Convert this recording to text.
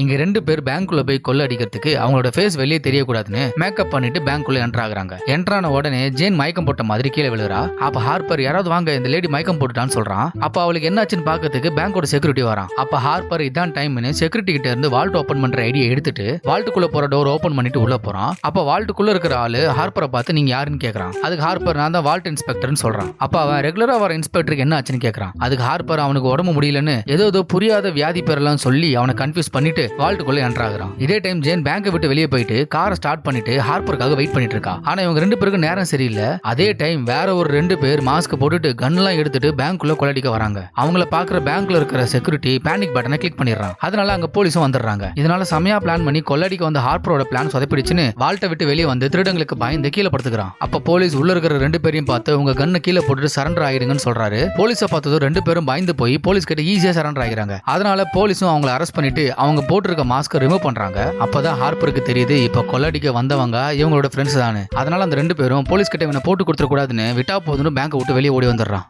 இங்க 2 பேர் பேங்க்குள்ள போய் கொள்ள அடிக்கிறதுக்கு அவங்களோட ஃபேஸ் வெளியே தெரியக்கூடாதுன்னு மேக்கப் பண்ணிட்டு பேங்க்குள்ள என்டர் ஆகுறாங்க. என்ட்ரான உடனே ஜேன் மயக்கம் போட்ட மாதிரி கீழே விழுறா. அப்ப ஹார்பர் யாராவது வாங்க இந்த லேடி மயக்கம் போட்டுட்டான்னு சொல்றான். அப்ப அவளுக்கு என்னாச்சுன்னு பாக்கிறதுக்கு பேங்கோட செக்யூரிட்டி வரான். அப்ப ஹார்பர் இதான் டைம்னு செக்யூரிட்டி கிட்ட இருந்து வால்ட் ஓபன் பண்ற ஐடியா எடுத்துட்டு வால்ட்டுக்குள்ள போற டோர் ஓபன் பண்ணிட்டு உள்ள போறான். அப்ப வால்ட்டுக்குள்ள இருக்கிற ஆளு ஹார்பரை பார்த்து நீங்க யாருன்னு கேக்குறான். அதுக்கு ஹார்பர் நான் தான் வால்ட் இன்ஸ்பெக்டர்னு சொல்றான். அப்ப அவன் ரெகுலரா வர இன்ஸ்பெக்டருக்கு என்ன ஆச்சுன்னு கேக்குறான். அதுக்கு ஹார்பர் அவனுக்கு உடம்பு முடியலன்னு ஏதோ புரியாத வியாதி பேரெல்லாம் சொல்லி அவனை கன்ஃபியூஸ் பண்ணிட்டு வால்ட்டுக்குள்ள என்டர் ஆகுறான். இதே டைம் ஜேன் பேங்கை விட்டு வெளியே போயிட்டு காரை ஸ்டார்ட் பண்ணிட்டு ஹார்பருக்காக வெயிட் பண்ணிட்டு இருக்கா. ஆனா இவங்க 2 பேருக்கு நேரம் சரியில்லை. அதே டைம் வேற ஒரு 2 பேர் மாஸ்க் போட்டுட்டு கன் எல்லாம் எடுத்துட்டு பேங்க்குள்ள கொள்ளடிக்க வராங்க. அவங்கள பாக்குற பேங்க்ல இருக்கிற செக்யூரிட்டி பேனிக் பட்டனை கிளிக் பண்ணிடுறான். அதனால அங்க போலீஸும் வந்துடுறாங்க. இதனால செமையா பிளான் பண்ணி கொள்ளடிக்க வந்த ஹார்பரோட பிளான் சொதப்பிடுச்சுன்னு வால்ட்டை விட்டு வெளியே வந்து திருடங்களுக்கு பயந்து கீழே படுத்துக்கிறான். அப்ப போலீஸ் உள்ள இருக்கிற 2 பேரையும் பார்த்து உங்க கண்ணை கீழே போட்டுட்டு சரண்டர் ஆயிடுங்கன்னு சொல்றாரு. போலீஸை பார்த்ததும் 2 பேரும் பயந்து போய் போலீஸ் கிட்ட ஈஸியா சரண்டர் ஆகிறாங்க. அதனால போலீஸும் அவங்களை அரெஸ்ட் பண்ணிட்டு அவங்க போட்டிருக்க மாஸ்க் ரிமூவ் பண்றாங்க. அப்பதான் ஹார்பருக்கு தெரியுது இப்ப கொள்ளடிக்க வந்தவங்க இவங்களோட ஃப்ரெண்ட்ஸ் தானே. அதனால அந்த 2 பேரும் போலீஸ் கிட்ட இவனை போட்டு கொடுத்துட கூடாதுன்னு விட்டா போதுன்னு பேங்கை விட்டு வெளியே ஓடி வந்துடுறான்.